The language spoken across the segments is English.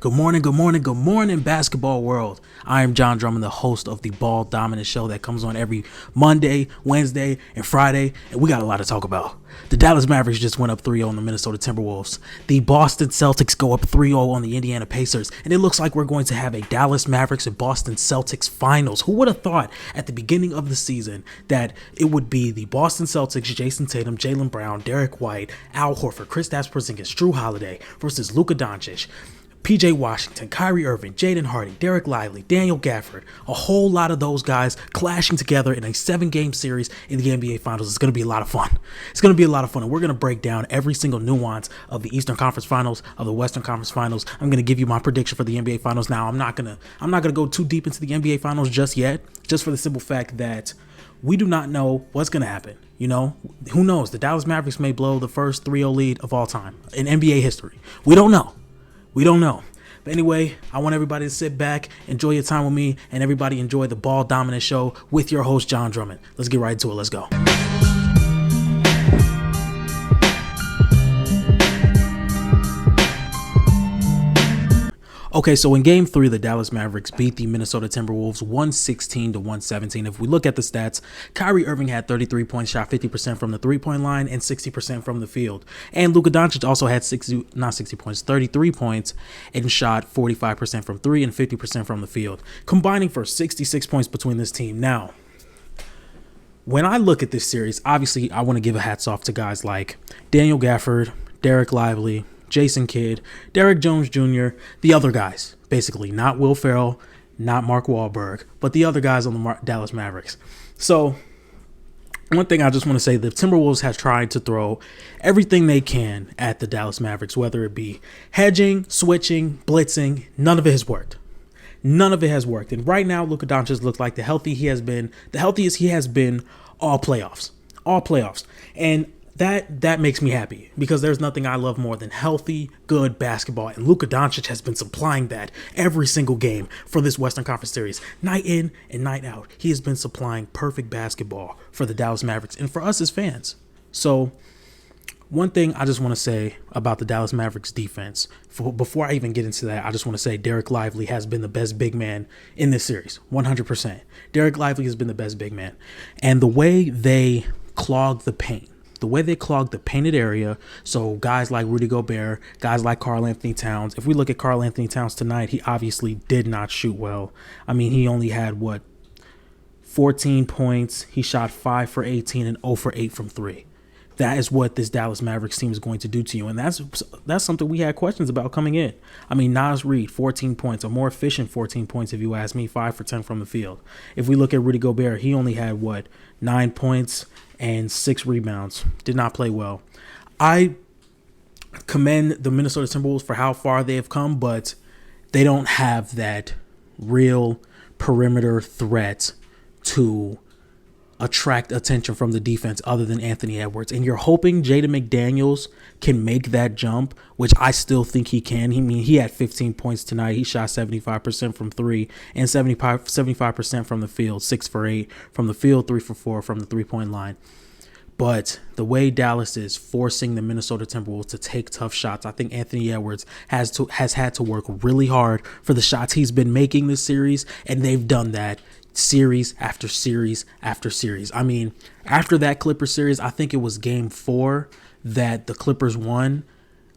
Good morning, basketball world. I am John Drummond, the host of the Ball Dominant Show that comes on every Monday, Wednesday, and Friday, and we got a lot to talk about. The Dallas Mavericks just went up 3-0 on the Minnesota Timberwolves. The Boston Celtics go up 3-0 on the Indiana Pacers, and it looks like we're going to have a Dallas Mavericks and Boston Celtics finals. Who would have thought at the beginning of the season that it would be the Boston Celtics, Jason Tatum, Jaylen Brown, Derek White, Al Horford, Kristaps Porzingis, Drew Holiday versus Luka Doncic, PJ Washington, Kyrie Irving, Jaden Hardy, Derek Lively, Daniel Gafford, a whole lot of those guys clashing together in a 7-game series in the NBA Finals. It's going to be a lot of fun. And we're going to break down every single nuance of the Eastern Conference Finals, of the Western Conference Finals. I'm going to give you my prediction for the NBA Finals. Now, I'm not going to go too deep into the NBA Finals just yet, just for the simple fact that we do not know what's going to happen. You know, who knows? The Dallas Mavericks may blow the first 3-0 lead of all time in NBA history. We don't know. But anyway, I want everybody to sit back, enjoy your time with me, and everybody enjoy the Ball Dominant Show with your host, John Drummond. Let's get right into it. Let's go. Okay, so in Game 3, the Dallas Mavericks beat the Minnesota Timberwolves 116-117. If we look at the stats, Kyrie Irving had 33 points, shot 50% from the three-point line and 60% from the field. And Luka Doncic also had 33 points and shot 45% from three and 50% from the field, combining for 66 points between this team. Now, when I look at this series, obviously I want to give a hats off to guys like Daniel Gafford, Derek Lively, Jason Kidd, Derek Jones Jr., the other guys, basically, not Will Ferrell, not Mark Wahlberg, but the other guys on the Dallas Mavericks. So, one thing I just want to say, the Timberwolves have tried to throw everything they can at the Dallas Mavericks, whether it be hedging, switching, blitzing, none of it has worked. And right now, Luka Doncic looks like the healthiest he has been all playoffs. And that makes me happy because there's nothing I love more than healthy, good basketball. And Luka Doncic has been supplying that every single game for this Western Conference series. Night in and night out, he has been supplying perfect basketball for the Dallas Mavericks and for us as fans. So one thing I just want to say about the Dallas Mavericks defense, before I even get into that, I just want to say Derek Lively has been the best big man in this series, 100%. Derek Lively has been the best big man. And the way they clog the painted area, so guys like Rudy Gobert, guys like Karl Anthony Towns. If we look at Karl Anthony Towns tonight, he obviously did not shoot well. I mean, he only had, 14 points. He shot 5 for 18 and 0 for 8 from 3. That is what this Dallas Mavericks team is going to do to you, and that's something we had questions about coming in. I mean, Naz Reid, 14 points, a more efficient 14 points if you ask me, 5 for 10 from the field. If we look at Rudy Gobert, he only had, 9 points and 6 rebounds. Did not play well. I commend the Minnesota Timberwolves for how far they have come, but they don't have that real perimeter threat to attract attention from the defense other than Anthony Edwards. And you're hoping Jaden McDaniels can make that jump, which I still think he can. He had 15 points tonight. He shot 75% from 3 and 75% from the field, 6 for 8 from the field, 3 for 4 from the three-point line. But the way Dallas is forcing the Minnesota Timberwolves to take tough shots, I think Anthony Edwards has had to work really hard for the shots he's been making this series, and they've done that series after series after series. I mean, after that Clippers series, I think it was Game 4 that the Clippers won,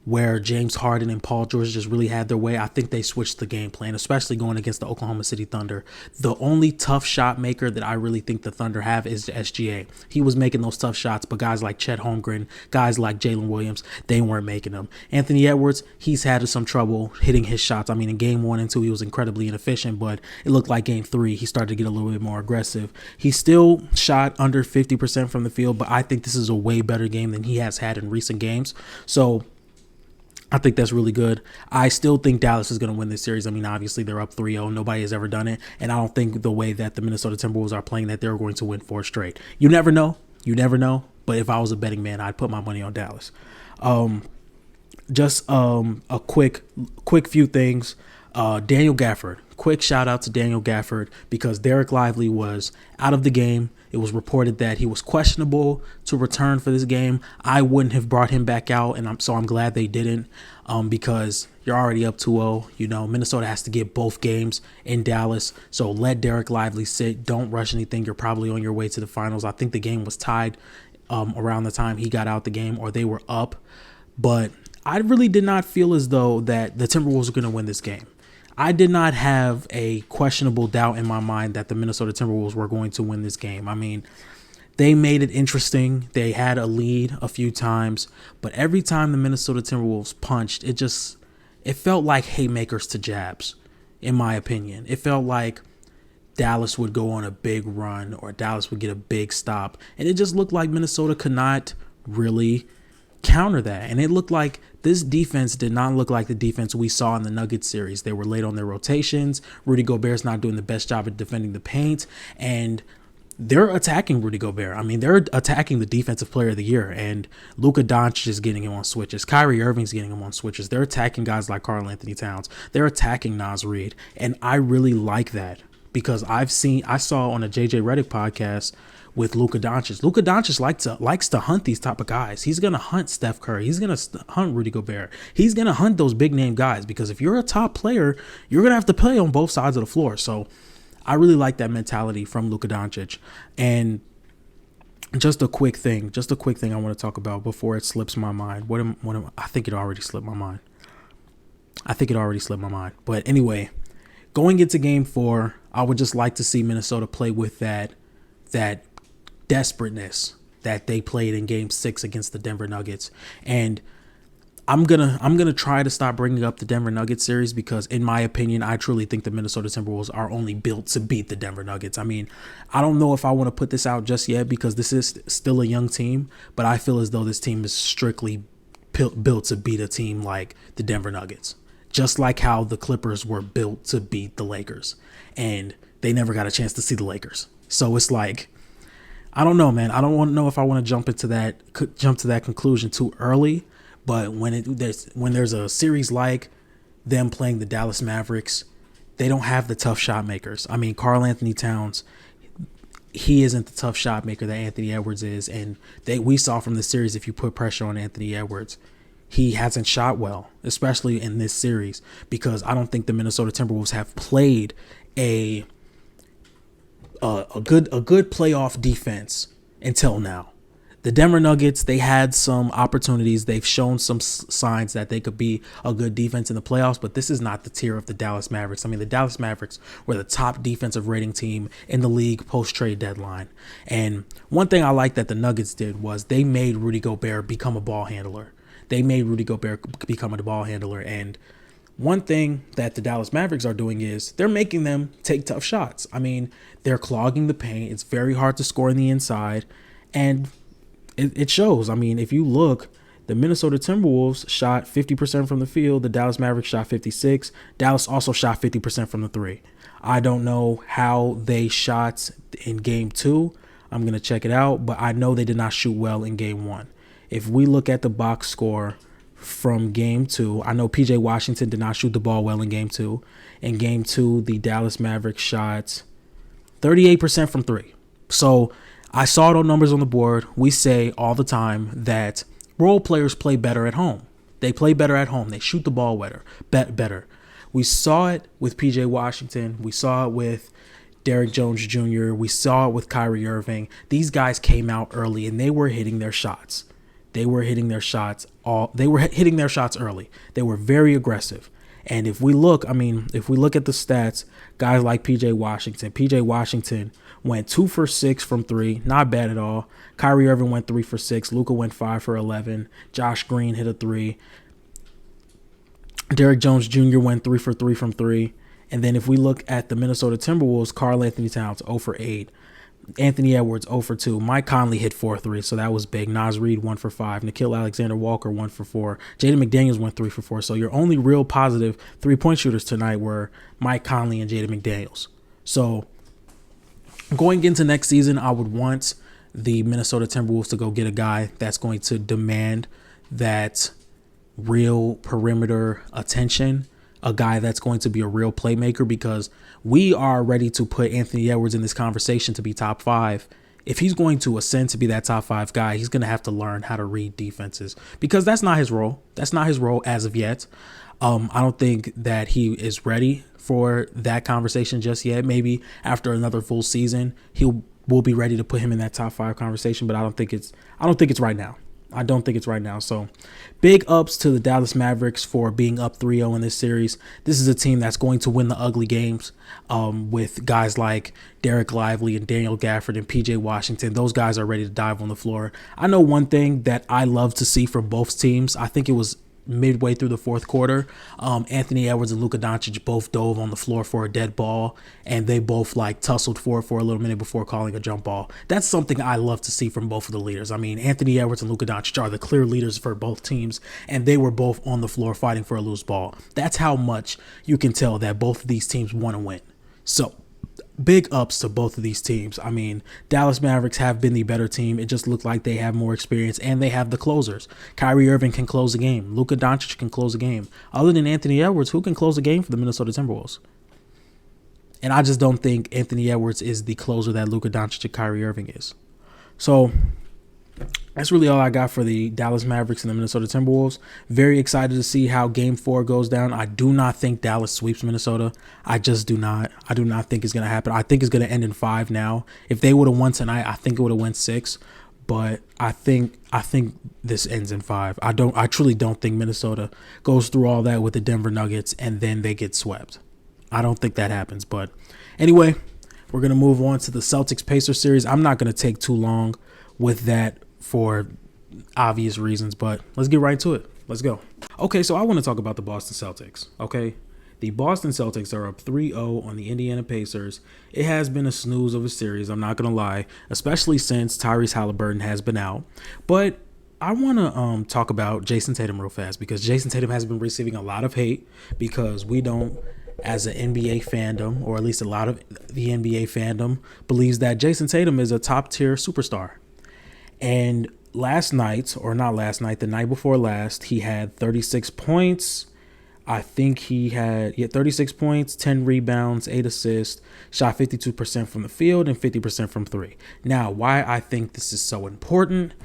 where James Harden and Paul George just really had their way. I think they switched the game plan, especially going against the Oklahoma City Thunder. The only tough shot maker that I really think the Thunder have is the SGA. He was making those tough shots, but guys like Chet Holmgren, guys like Jalen Williams, they weren't making them. Anthony Edwards, he's had some trouble hitting his shots. I mean, in Game 1 and 2, he was incredibly inefficient, but it looked like Game 3, he started to get a little bit more aggressive. He still shot under 50% from the field, but I think this is a way better game than he has had in recent games. So I think that's really good. I still think Dallas is going to win this series. I mean, obviously, they're up 3-0. Nobody has ever done it. And I don't think the way that the Minnesota Timberwolves are playing that they're going to win 4 straight. You never know. But if I was a betting man, I'd put my money on Dallas. Just a quick few things. Daniel Gafford. Quick shout out to Daniel Gafford because Derek Lively was out of the game. It was reported that he was questionable to return for this game. I wouldn't have brought him back out, and I'm glad they didn't because You're already up 2-0. You know, Minnesota has to get both games in Dallas. So let Derek Lively sit. Don't rush anything. You're probably on your way to the finals. I think the game was tied around the time he got out the game, or they were up. But I really did not feel as though that the Timberwolves were going to win this game. I did not have a questionable doubt in my mind that the Minnesota Timberwolves were going to win this game. I mean, they made it interesting. They had a lead a few times, but every time the Minnesota Timberwolves punched, it felt like haymakers to jabs, in my opinion. It felt like Dallas would go on a big run or Dallas would get a big stop, and it just looked like Minnesota could not really counter that. And it looked like this defense did not look like the defense we saw in the Nuggets series. They were late on their rotations. Rudy Gobert's not doing the best job at defending the paint, and they're attacking Rudy Gobert. I mean, they're attacking the defensive player of the year, and Luka Doncic is getting him on switches. Kyrie Irving's getting him on switches. They're attacking guys like Karl Anthony Towns. They're attacking Naz Reid, and I really like that because I saw on a JJ Redick podcast with Luka Doncic. Luka Doncic likes to hunt these type of guys. He's going to hunt Steph Curry. He's going to hunt Rudy Gobert. He's going to hunt those big name guys because if you're a top player, you're going to have to play on both sides of the floor. So I really like that mentality from Luka Doncic. And just a quick thing I want to talk about before it slips my mind. I think it already slipped my mind. But anyway, going into game 4, I would just like to see Minnesota play with that desperateness that they played in game 6 against the Denver Nuggets. And I'm gonna try to stop bringing up the Denver Nuggets series because, in my opinion, I truly think the Minnesota Timberwolves are only built to beat the Denver Nuggets. I mean, I don't know if I want to put this out just yet because this is still a young team, but I feel as though this team is strictly built to beat a team like the Denver Nuggets, just like how the Clippers were built to beat the Lakers, and they never got a chance to see the Lakers. So it's like, I don't know, man. I don't know if I want to jump to that conclusion too early. But when there's a series like them playing the Dallas Mavericks, they don't have the tough shot makers. I mean, Karl Anthony Towns, he isn't the tough shot maker that Anthony Edwards is. And we saw from the series, if you put pressure on Anthony Edwards, he hasn't shot well, especially in this series, because I don't think the Minnesota Timberwolves have played a good playoff defense until now. The Denver Nuggets, they had some opportunities. They've shown some signs that they could be a good defense in the playoffs, but this is not the tier of the Dallas Mavericks. I mean, the Dallas Mavericks were the top defensive rating team in the league post-trade deadline. And one thing I like that the Nuggets did was they made Rudy Gobert become a ball handler. And one thing that the Dallas Mavericks are doing is they're making them take tough shots. I mean, they're clogging the paint. It's very hard to score on the inside, and it shows. I mean, if you look, the Minnesota Timberwolves shot 50% from the field. The Dallas Mavericks shot 56%. Dallas also shot 50% from the three. I don't know how they shot in game 2. I'm going to check it out, but I know they did not shoot well in game 1. If we look at the box score from game 2, I know PJ Washington did not shoot the ball well in game 2. In game 2, the Dallas Mavericks shot 38% from 3. So I saw it on numbers on the board. We say all the time that role players play better at home. They play better at home. They shoot the ball better. We saw it with PJ Washington. We saw it with Derrick Jones Jr. We saw it with Kyrie Irving. These guys came out early and they were hitting their shots. They were hitting their shots early. They were very aggressive. And if we look at the stats, guys like PJ Washington went 2 for 6 from 3, not bad at all. Kyrie Irving went 3 for 6. Luka went 5 for 11. Josh Green hit a 3. Derrick Jones Jr. went 3 for 3 from 3. And then if we look at the Minnesota Timberwolves, Karl Anthony Towns 0 for 8. Anthony Edwards 0 for 2. Mike Conley hit 4 3, so that was big. Naz Reid 1 for 5. Nickeil Alexander-Walker 1 for 4. Jaden McDaniels went 3 for 4. So your only real positive 3-point shooters tonight were Mike Conley and Jaden McDaniels. So going into next season, I would want the Minnesota Timberwolves to go get a guy that's going to demand that real perimeter attention, a guy that's going to be a real playmaker, because we are ready to put Anthony Edwards in this conversation to be top 5 if he's going to ascend to be that top 5 guy, he's going to have to learn how to read defenses, because that's not his role. That's not his role as of yet. I don't think that he is ready for that conversation just yet. Maybe after another full season, we'll be ready to put him in that top 5 conversation, but I don't think it's right now. I don't think it's right now. So big ups to the Dallas Mavericks for being up 3-0 in this series. This is a team that's going to win the ugly games with guys like Derek Lively and Daniel Gafford and PJ Washington. Those guys are ready to dive on the floor. I know one thing that I love to see from both teams. I think it was midway through the fourth quarter, Anthony Edwards and Luka Doncic both dove on the floor for a dead ball, and they both tussled for it for a little minute before calling a jump ball. That's something I love to see from both of the leaders. I mean, Anthony Edwards and Luka Doncic are the clear leaders for both teams, and they were both on the floor fighting for a loose ball. That's how much you can tell that both of these teams want to win. So big ups to both of these teams. I mean, Dallas Mavericks have been the better team. It just looked like they have more experience, and they have the closers. Kyrie Irving can close a game. Luka Doncic can close a game. Other than Anthony Edwards, who can close a game for the Minnesota Timberwolves? And I just don't think Anthony Edwards is the closer that Luka Doncic and Kyrie Irving is. So that's really all I got for the Dallas Mavericks and the Minnesota Timberwolves. Very excited to see how Game 4 goes down. I do not think Dallas sweeps Minnesota. I just do not. I do not think it's going to happen. I think it's going to end in 5 now. If they would have won tonight, I think it would have went 6. But I think this ends in 5. I truly don't think Minnesota goes through all that with the Denver Nuggets and then they get swept. I don't think that happens. But anyway, we're going to move on to the Celtics-Pacers series. I'm not going to take too long with that for obvious reasons, but let's get right to it. Let's go. Okay, so I want to talk about the Boston Celtics, okay? The Boston Celtics are up 3-0 on the Indiana Pacers. It has been a snooze of a series, I'm not going to lie, especially since Tyrese Halliburton has been out. But I want to talk about Jason Tatum real fast, because Jason Tatum has been receiving a lot of hate because we don't, as an NBA fandom, or at least a lot of the NBA fandom, believes that Jason Tatum is a top-tier superstar. And the night before last, he had 36 points. I think he had 36 points, 10 rebounds, 8 assists, shot 52% from the field and 50% from 3. Now, why I think this is so important.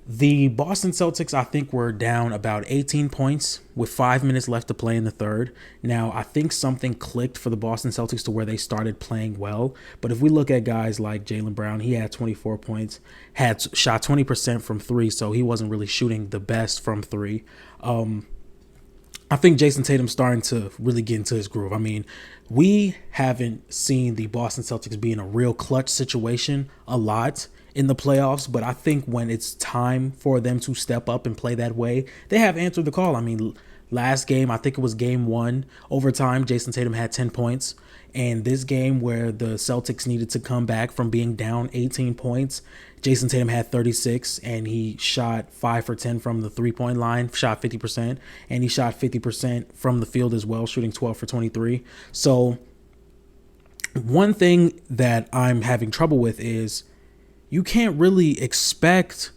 The Boston Celtics, I think, were down about 18 points with 5 minutes left to play in the third. Now, I think something clicked for the Boston Celtics to where they started playing well. But if we look at guys like Jaylen Brown, he had 24 points, had shot 20% from 3, so he wasn't really shooting the best from 3. I think Jason Tatum's starting to really get into his groove. I mean, we haven't seen the Boston Celtics be in a real clutch situation a lot in the playoffs, but I think when it's time for them to step up and play that way, they have answered the call. I mean, last game, I think it was game 1, overtime, Jason Tatum had 10 points. And this game where the Celtics needed to come back from being down 18 points, Jason Tatum had 36, and he shot 5 for 10 from the three-point line, shot 50%, and he shot 50% from the field as well, shooting 12 for 23. So one thing that I'm having trouble with is you can't really expect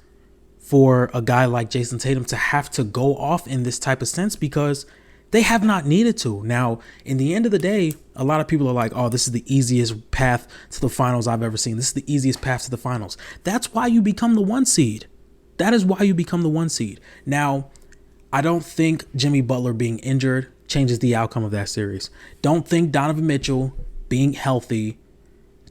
for a guy like Jason Tatum to have to go off in this type of sense, because they have not needed to. Now, in the end of the day, a lot of people are like, oh, this is the easiest path to the finals I've ever seen. This is the easiest path to the finals. That's why you become the 1 seed. That is why you become the 1 seed. Now, I don't think Jimmy Butler being injured changes the outcome of that series. Don't think Donovan Mitchell being healthy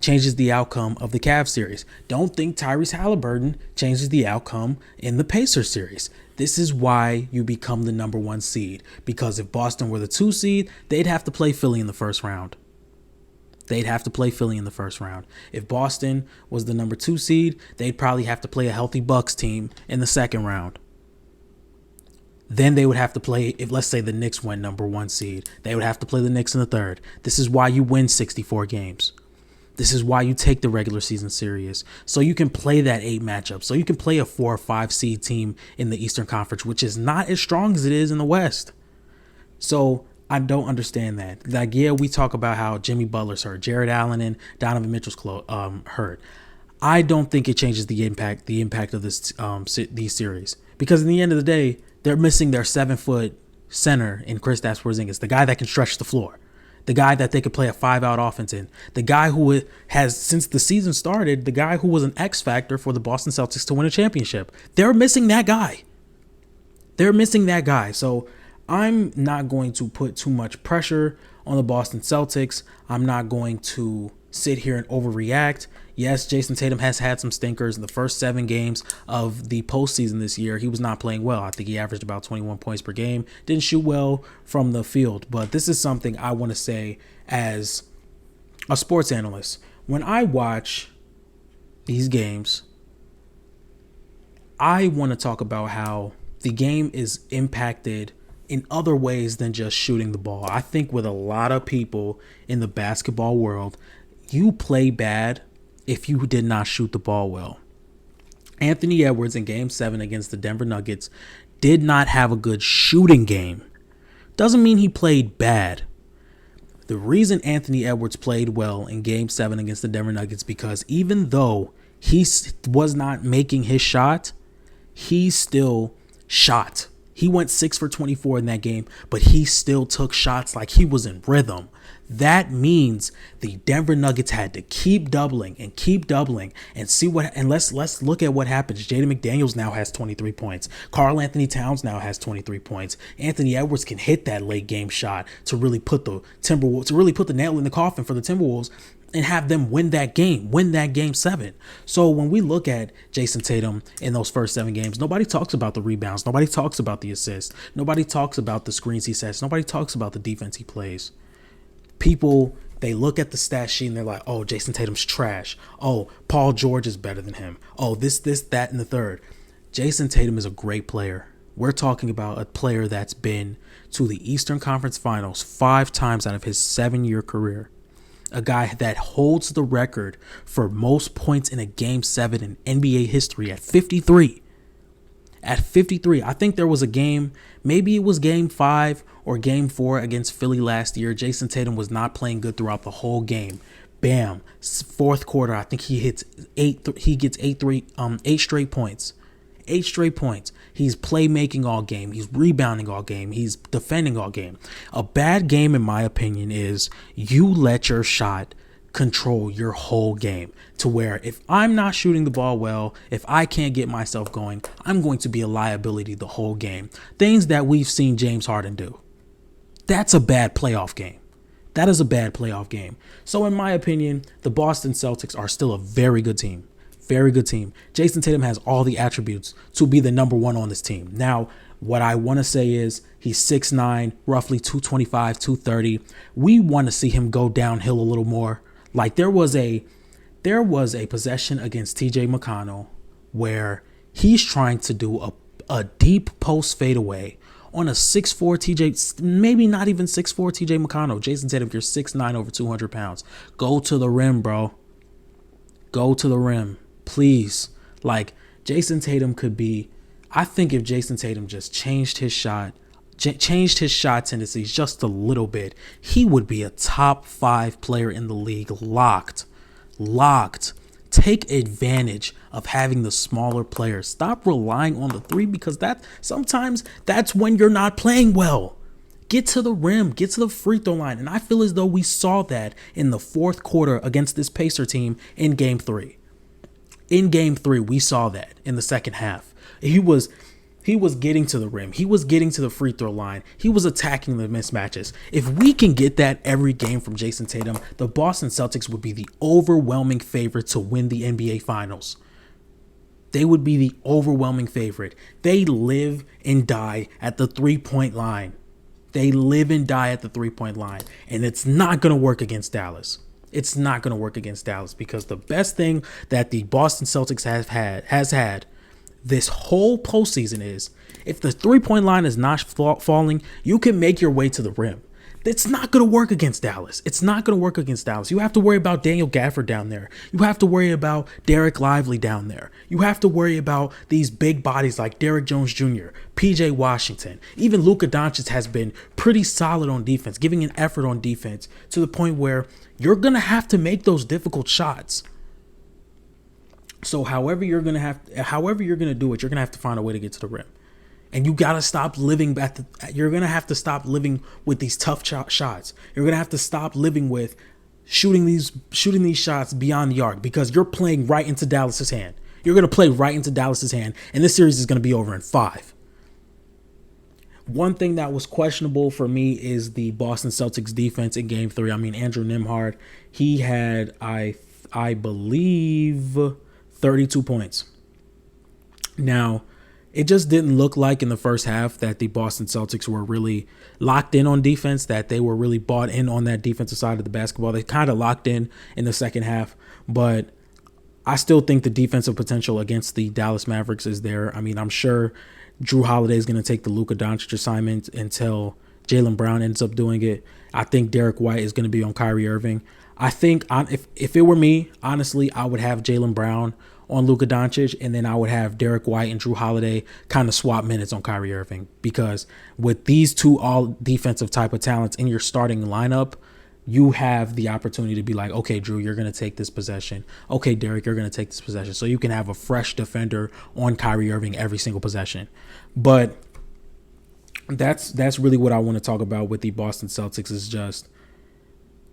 changes the outcome of the Cavs series. Don't think Tyrese Halliburton changes the outcome in the Pacers series. This is why you become the number 1 seed. Because if Boston were the 2 seed, they'd have to play Philly in the first round. If Boston was the number 2 seed, they'd probably have to play a healthy Bucks team in the second round. Then they would have to play, if let's say the Knicks went number 1 seed, they would have to play the Knicks in the third. This is why you win 64 games. This is why you take the regular season serious, so you can play that 8 matchup, so you can play a 4 or 5 seed team in the Eastern Conference, which is not as strong as it is in the West. So I don't understand that. Like, yeah, we talk about how Jimmy Butler's hurt, Jared Allen and Donovan Mitchell's hurt. I don't think it changes the impact of this these series, because in the end of the day, they're missing their 7-foot center in Kristaps Porzingis, the guy that can stretch the floor. The guy that they could play a 5-out offense in. The guy who has, since the season started, the guy who was an X factor for the Boston Celtics to win a championship. They're missing that guy. So I'm not going to put too much pressure on the Boston Celtics. I'm not going to sit here and overreact. Yes, Jason Tatum has had some stinkers in the first 7 games of the postseason this year. He was not playing well. I think he averaged about 21 points per game. Didn't shoot well from the field. But this is something I want to say as a sports analyst. When I watch these games, I want to talk about how the game is impacted in other ways than just shooting the ball. I think with a lot of people in the basketball world, you play bad if you did not shoot the ball well. Anthony Edwards in Game 7 against the Denver Nuggets did not have a good shooting game. Doesn't mean he played bad. The reason Anthony Edwards played well in Game 7 against the Denver Nuggets because even though he was not making his shot, he still shot. He went 6 for 24 in that game, but he still took shots like he was in rhythm. That means the Denver Nuggets had to keep doubling and see what. And let's look at what happens. Jaden McDaniels now has 23 points. Karl Anthony Towns now has 23 points. Anthony Edwards can hit that late game shot to really put the nail in the coffin for the Timberwolves and have them win that game 7. So when we look at Jason Tatum in those first 7 games, nobody talks about the rebounds. Nobody talks about the assists. Nobody talks about the screens he sets. Nobody talks about the defense he plays. People, they look at the stat sheet and they're like, oh, Jason Tatum's trash. Oh, Paul George is better than him. Oh, this, that, and the third. Jason Tatum is a great player. We're talking about a player that's been to the Eastern Conference Finals 5 times out of his 7-year career. A guy that holds the record for most points in a Game 7 in NBA history at 53. At 53, I think there was a game, maybe it was Game 5 or Game 4 against Philly last year. Jason Tatum was not playing good throughout the whole game. Bam, fourth quarter, I think he gets 8 straight points. 8 straight points. He's playmaking all game. He's rebounding all game. He's defending all game. A bad game, in my opinion, is you let your shot control your whole game to where if I'm not shooting the ball well, if I can't get myself going, I'm going to be a liability the whole game. Things that we've seen James Harden do. That's a bad playoff game. That is a bad playoff game. So in my opinion, the Boston Celtics are still a very good team. Very good team. Jason Tatum has all the attributes to be the number 1 on this team. Now, what I want to say is he's 6'9", roughly 225, 230. We want to see him go downhill a little more. Like there was a possession against TJ McConnell where he's trying to do a deep post fadeaway on a 6'4" TJ, maybe not even 6'4" TJ McConnell. Jason Tatum, if you're 6'9", over 200 pounds, go to the rim, bro. Go to the rim, please. Like Jason Tatum could be, I think if Jason Tatum just changed his shot tendencies just a little bit, he would be a top 5 player in the league. Locked. Take advantage of having the smaller players. Stop relying on the 3 because sometimes that's when you're not playing well. Get to the rim, get to the free throw line. And I feel as though we saw that in the fourth quarter against this Pacer team in Game 3. In Game 3, we saw that in the second half. He was getting to the rim. He was getting to the free throw line. He was attacking the mismatches. If we can get that every game from Jason Tatum, the Boston Celtics would be the overwhelming favorite to win the NBA Finals. They would be the overwhelming favorite. They live and die at the 3-point line. And it's not going to work against Dallas. It's not going to work against Dallas because the best thing that the Boston Celtics has had this whole postseason is if the 3-point line is not falling, you can make your way to the rim. It's not going to work against Dallas. You have to worry about Daniel Gafford down there. You have to worry about Derek Lively down there. You have to worry about these big bodies like Derrick Jones Jr., PJ Washington. Even Luka Doncic has been pretty solid on defense, giving an effort on defense to the point where you're going to have to make those difficult shots. So however you're going to do it, you're going to have to find a way to get to the rim. And you gotta stop living you're gonna have to stop living with these tough shots. You're gonna have to stop living with shooting these shots beyond the arc, because you're playing right into Dallas's hand. You're gonna play right into Dallas's hand, and this series is gonna be over in 5. One thing that was questionable for me is the Boston Celtics defense in Game 3. I mean, Andrew Nembhard, he had I believe 32 points. Now, it just didn't look like in the first half that the Boston Celtics were really locked in on defense, that they were really bought in on that defensive side of the basketball. They kind of locked in the second half, but I still think the defensive potential against the Dallas Mavericks is there. I mean, I'm sure Drew Holiday is going to take the Luka Doncic assignment until Jaylen Brown ends up doing it. I think Derek White is going to be on Kyrie Irving. I think if it were me, honestly, I would have Jaylen Brown on Luka Doncic, and then I would have Derek White and Drew Holiday kind of swap minutes on Kyrie Irving, because with these two all defensive type of talents in your starting lineup, you have the opportunity to be like, okay, Drew, you're going to take this possession. Okay, Derek, you're going to take this possession. So you can have a fresh defender on Kyrie Irving every single possession. But that's really what I want to talk about with the Boston Celtics, is just,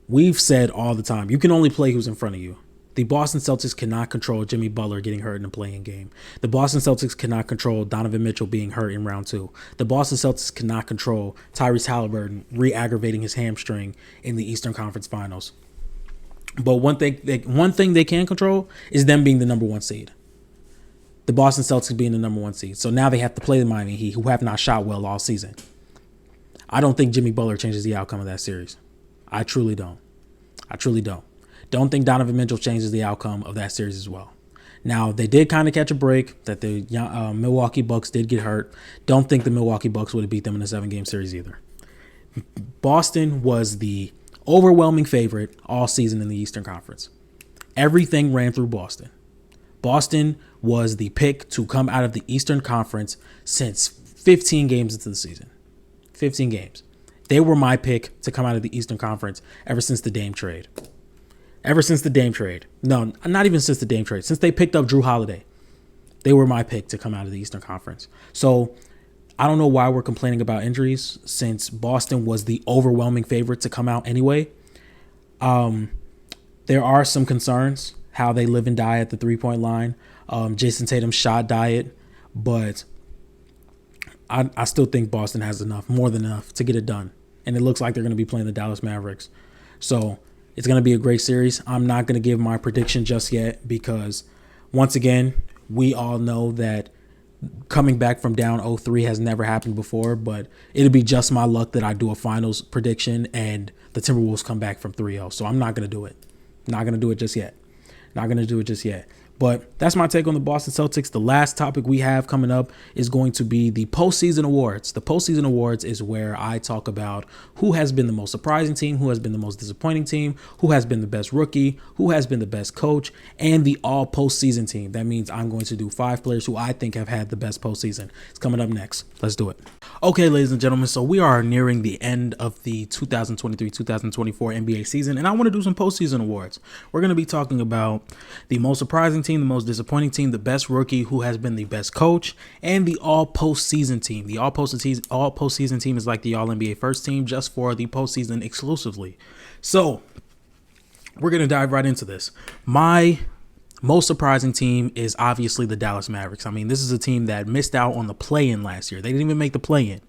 we've said all the time, you can only play who's in front of you. The Boston Celtics cannot control Jimmy Butler getting hurt in the play-in game. The Boston Celtics cannot control Donovan Mitchell being hurt in round 2. The Boston Celtics cannot control Tyrese Halliburton re-aggravating his hamstring in the Eastern Conference Finals. But one thing they can control is them being the number 1 seed. The Boston Celtics being the number 1 seed. So now they have to play the Miami Heat, who have not shot well all season. I don't think Jimmy Butler changes the outcome of that series. I truly don't. Don't think Donovan Mitchell changes the outcome of that series as well. Now, they did kind of catch a break, that the Milwaukee Bucks did get hurt. Don't think the Milwaukee Bucks would have beat them in a 7-game series either. Boston was the overwhelming favorite all season in the Eastern Conference. Everything ran through Boston. Boston was the pick to come out of the Eastern Conference since 15 games into the season. 15 games. They were my pick to come out of the Eastern Conference ever since the Dame trade. No, not even since the Dame trade. Since they picked up Drew Holiday, they were my pick to come out of the Eastern Conference. So I don't know why we're complaining about injuries, since Boston was the overwhelming favorite to come out anyway. There are some concerns how they live and die at the 3-point line. Jason Tatum's shot diet, but I still think Boston has more than enough to get it done. And it looks like they're going to be playing the Dallas Mavericks. So it's going to be a great series. I'm not going to give my prediction just yet, because once again, we all know that coming back from down 0-3 has never happened before, but it'll be just my luck that I do a finals prediction and the Timberwolves come back from 3-0. So I'm not going to do it. Not going to do it just yet. But that's my take on the Boston Celtics. The last topic we have coming up is going to be the postseason awards. The postseason awards is where I talk about who has been the most surprising team, who has been the most disappointing team, who has been the best rookie, who has been the best coach, and the all postseason team. That means I'm going to do 5 players who I think have had the best postseason. It's coming up next. Let's do it. Okay, ladies and gentlemen, so we are nearing the end of the 2023-2024 NBA season, and I want to do some postseason awards. We're going to be talking about the most surprising team, the most disappointing team, the best rookie, who has been the best coach, and the all postseason team. The all postseason team is like the all NBA first team, just for the postseason exclusively. So we're going to dive right into this. My most surprising team is obviously the Dallas Mavericks. I mean, this is a team that missed out on the play-in last year. They didn't even make the play-in.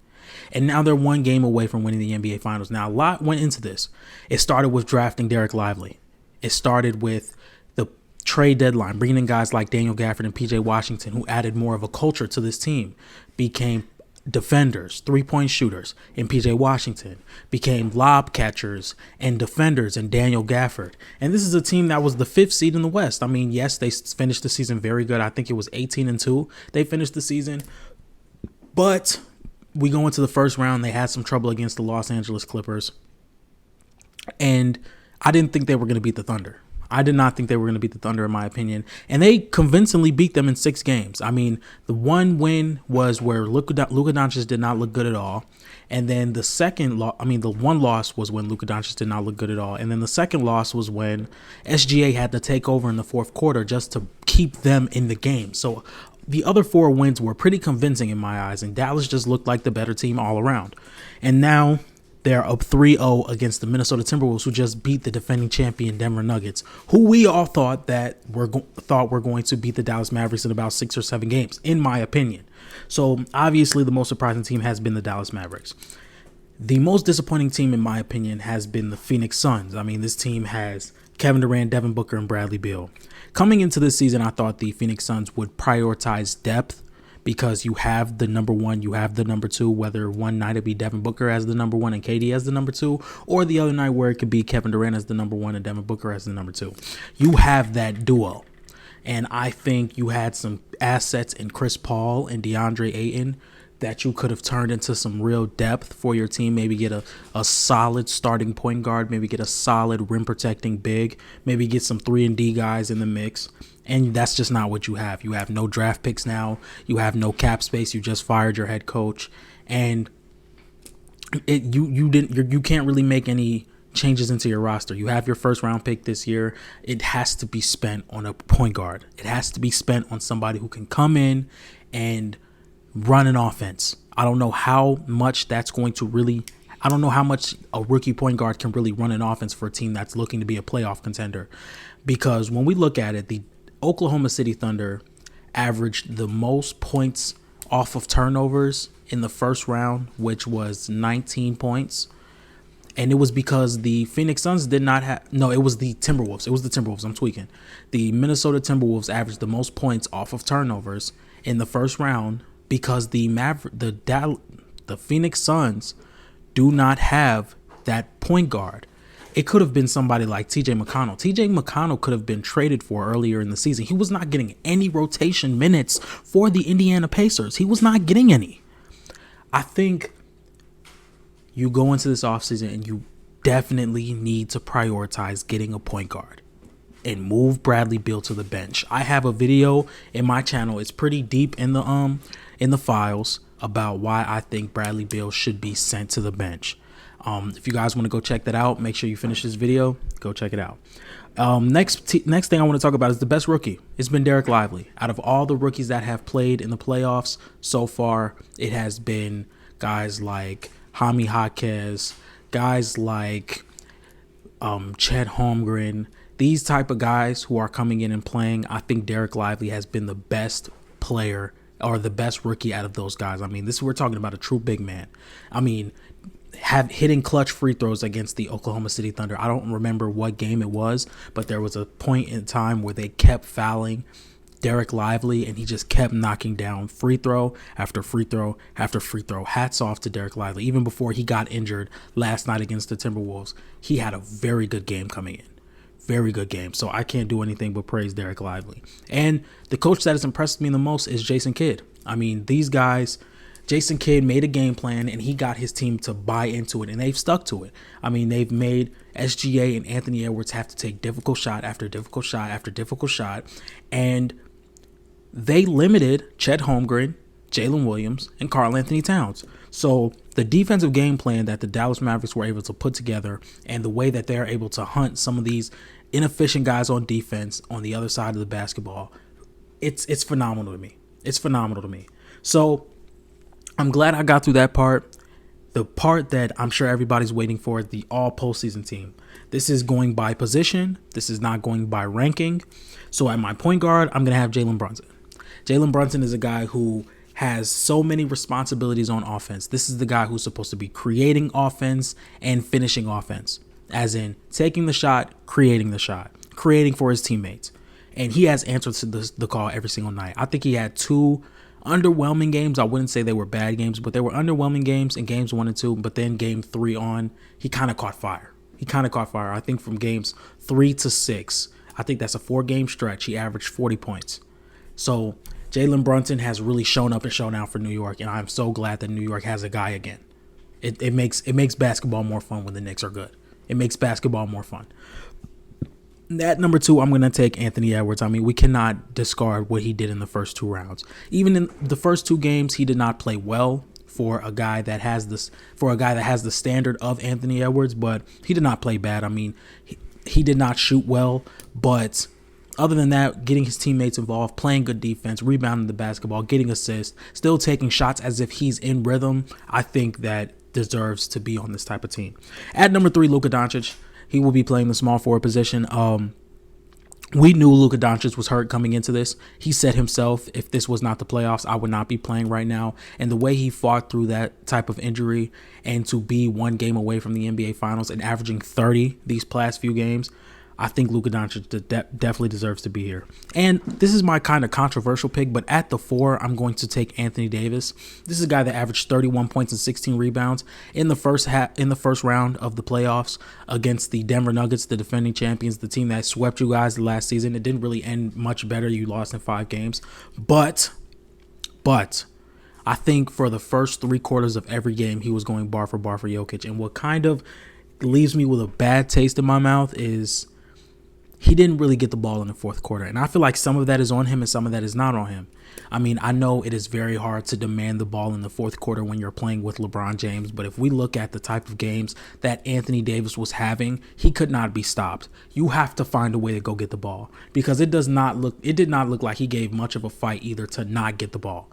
And now they're 1 game away from winning the NBA Finals. Now, a lot went into this. It started with drafting Derek Lively. It started with the trade deadline, bringing in guys like Daniel Gafford and PJ Washington, who added more of a culture to this team, became defenders, 3-point shooters in PJ Washington, became lob catchers and defenders in Daniel Gafford. And this is a team that was the 5th seed in the West. I mean, yes, they finished the season very good. I think it was 18-2. They finished the season. But we go into the first round. They had some trouble against the Los Angeles Clippers. And I didn't think they were going to beat the Thunder. I did not think they were going to beat the Thunder, in my opinion. And they convincingly beat them in 6 games. I mean, the one win was where Luka Doncic did not look good at all. And then the one loss was when Luka Doncic did not look good at all. And then the second loss was when SGA had to take over in the fourth quarter just to keep them in the game. So the other 4 wins were pretty convincing in my eyes, and Dallas just looked like the better team all around. And now they're up 3-0 against the Minnesota Timberwolves, who just beat the defending champion Denver Nuggets, who we all thought were going to beat the Dallas Mavericks in about 6 or 7 games, in my opinion. So obviously the most surprising team has been the Dallas Mavericks. The most disappointing team, in my opinion, has been the Phoenix Suns. I mean, this team has Kevin Durant, Devin Booker, and Bradley Beal. Coming into this season, I thought the Phoenix Suns would prioritize depth because you have the number 1, you have the number 2, whether one night it'd be Devin Booker as the number 1 and KD as the number 2, or the other night where it could be Kevin Durant as the number 1 and Devin Booker as the number 2. You have that duo. And I think you had some assets in Chris Paul and DeAndre Ayton that you could have turned into some real depth for your team. Maybe get a solid starting point guard, maybe get a solid rim protecting big, maybe get some 3-and-D guys in the mix. And that's just not what you have. You have no draft picks now. You have no cap space. You just fired your head coach, and you can't really make any changes into your roster. You have your first round pick this year. It has to be spent on a point guard. It has to be spent on somebody who can come in and run an offense. I don't know how much a rookie point guard can really run an offense for a team that's looking to be a playoff contender. Because when we look at it, the Oklahoma City Thunder averaged the most points off of turnovers in the first round, which was 19 points. And it was because the Phoenix Suns did not have... No, it was the Timberwolves. It was the Timberwolves. I'm tweaking. The Minnesota Timberwolves averaged the most points off of turnovers in the first round because the Phoenix Suns do not have that point guard. It could have been somebody like TJ McConnell. TJ McConnell could have been traded for earlier in the season. He was not getting any rotation minutes for the Indiana Pacers. He was not getting any. I think you go into this offseason and you definitely need to prioritize getting a point guard and move Bradley Beal to the bench. I have a video in my channel. It's pretty deep in the files about why I think Bradley Beal should be sent to the bench. If you guys want to go check that out, make sure you finish this video. Go check it out. Next thing I want to talk about is the best rookie. It's been Derek Lively. Out of all the rookies that have played in the playoffs so far, it has been guys like Jaime Jaquez, guys like Chet Holmgren, these type of guys who are coming in and playing. I think Derek Lively has been the best player or the best rookie out of those guys. I mean, we're talking about a true big man. I mean, hitting clutch free throws against the Oklahoma City Thunder. I don't remember what game it was, but there was a point in time where they kept fouling Derek Lively, and he just kept knocking down free throw after free throw after free throw. Hats off to Derek Lively. Even before he got injured last night against the Timberwolves, he had a very good game coming in. Very good game. So I can't do anything but praise Derek Lively. And the coach that has impressed me the most is Jason Kidd. I mean, these guys, Jason Kidd made a game plan and he got his team to buy into it, and they've stuck to it. I mean, they've made SGA and Anthony Edwards have to take difficult shot after difficult shot after difficult shot, and they limited Chet Holmgren, Jalen Williams, and Karl Anthony Towns. So the defensive game plan that the Dallas Mavericks were able to put together and the way that they're able to hunt some of these inefficient guys on defense on the other side of the basketball, it's phenomenal to me. It's phenomenal to me. So I'm glad I got through that part. The part that I'm sure everybody's waiting for, the all postseason team. This is going by position. This is not going by ranking. So at my point guard, I'm going to have Jalen Brunson. Jalen Brunson is a guy who has so many responsibilities on offense. This is the guy who's supposed to be creating offense and finishing offense, as in taking the shot, creating for his teammates. And he has answered to the call every single night. I think he had 2 underwhelming games. I wouldn't say they were bad games, but they were underwhelming games in games 1 and 2. But then game 3 on, he kind of caught fire. I think from games 3 to 6, I think that's a 4-game stretch, he averaged 40 points. So Jalen Brunson has really shown up and shown out for New York, and I'm so glad that New York has a guy again. It makes basketball more fun when the Knicks are good. It makes basketball more fun. At number 2, I'm going to take Anthony Edwards. I mean, we cannot discard what he did in the first 2 rounds. Even in the first 2 games, he did not play well for a guy that has the standard of Anthony Edwards, but he did not play bad. I mean, he did not shoot well, but other than that, getting his teammates involved, playing good defense, rebounding the basketball, getting assists, still taking shots as if he's in rhythm, I think that deserves to be on this type of team. At number 3, Luka Doncic. He will be playing the small forward position. We knew Luka Doncic was hurt coming into this. He said himself, if this was not the playoffs, I would not be playing right now. And the way he fought through that type of injury and to be one game away from the NBA Finals and averaging 30 these last few games, I think Luka Doncic definitely deserves to be here. And this is my kind of controversial pick, but at the 4, I'm going to take Anthony Davis. This is a guy that averaged 31 points and 16 rebounds in the first round of the playoffs against the Denver Nuggets, the defending champions, the team that swept you guys the last season. It didn't really end much better. You lost in 5 games. But I think for the first 3 quarters of every game, he was going bar for Jokic. And what kind of leaves me with a bad taste in my mouth is he didn't really get the ball in the fourth quarter. And I feel like some of that is on him and some of that is not on him. I mean, I know it is very hard to demand the ball in the fourth quarter when you're playing with LeBron James. But if we look at the type of games that Anthony Davis was having, he could not be stopped. You have to find a way to go get the ball because it did not look like he gave much of a fight either to not get the ball.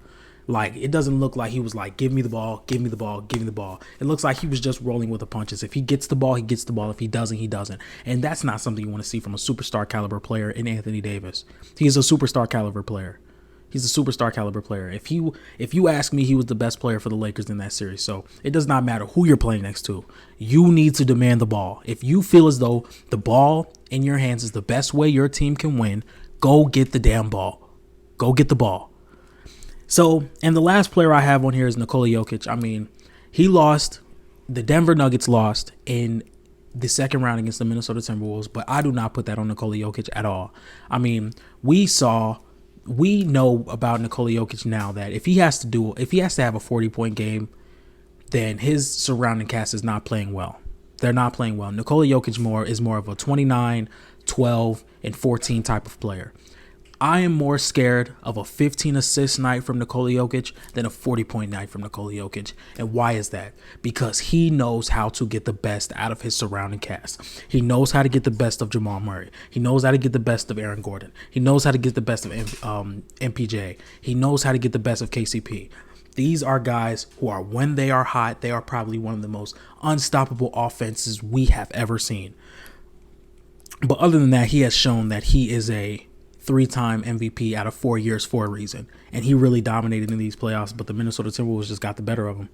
Like, it doesn't look like he was like, give me the ball, give me the ball, give me the ball. It looks like he was just rolling with the punches. If he gets the ball, he gets the ball. If he doesn't, he doesn't. And that's not something you want to see from a superstar caliber player in Anthony Davis. He is a superstar caliber player. He's a superstar caliber player. If you ask me, he was the best player for the Lakers in that series. So it does not matter who you're playing next to. You need to demand the ball. If you feel as though the ball in your hands is the best way your team can win, go get the damn ball. Go get the ball. So, and the last player I have on here is Nikola Jokic. I mean, he lost. The Denver Nuggets lost in the second round against the Minnesota Timberwolves, but I do not put that on Nikola Jokic at all. I mean, we know about Nikola Jokic now that if he has to have a 40-point game, then his surrounding cast is not playing well. They're not playing well. Nikola Jokic is more of a 29, 12, and 14 type of player. I am more scared of a 15-assist night from Nikola Jokic than a 40-point night from Nikola Jokic. And why is that? Because he knows how to get the best out of his surrounding cast. He knows how to get the best of Jamal Murray. He knows how to get the best of Aaron Gordon. He knows how to get the best of MPJ. He knows how to get the best of KCP. These are guys who are, when they are hot, they are probably one of the most unstoppable offenses we have ever seen. But other than that, he has shown that he is a 3-time MVP out of 4 years for a reason. And he really dominated in these playoffs, but the Minnesota Timberwolves just got the better of him.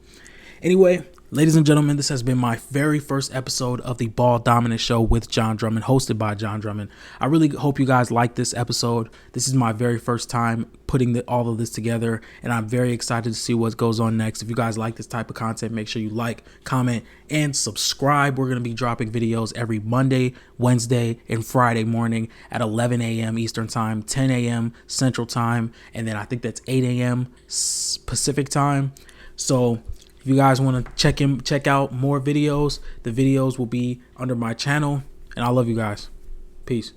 Anyway, ladies and gentlemen, this has been my very first episode of the Ball Dominant Show with John Drummond, hosted by John Drummond. I really hope you guys like this episode. This is my very first time putting all of this together, and I'm very excited to see what goes on next. If you guys like this type of content, make sure you like, comment, and subscribe. We're going to be dropping videos every Monday, Wednesday, and Friday morning at 11 a.m. Eastern Time, 10 a.m. Central Time, and then I think that's 8 a.m. Pacific Time. So if you guys want to check out more videos, the videos will be under my channel, and I love you guys. Peace.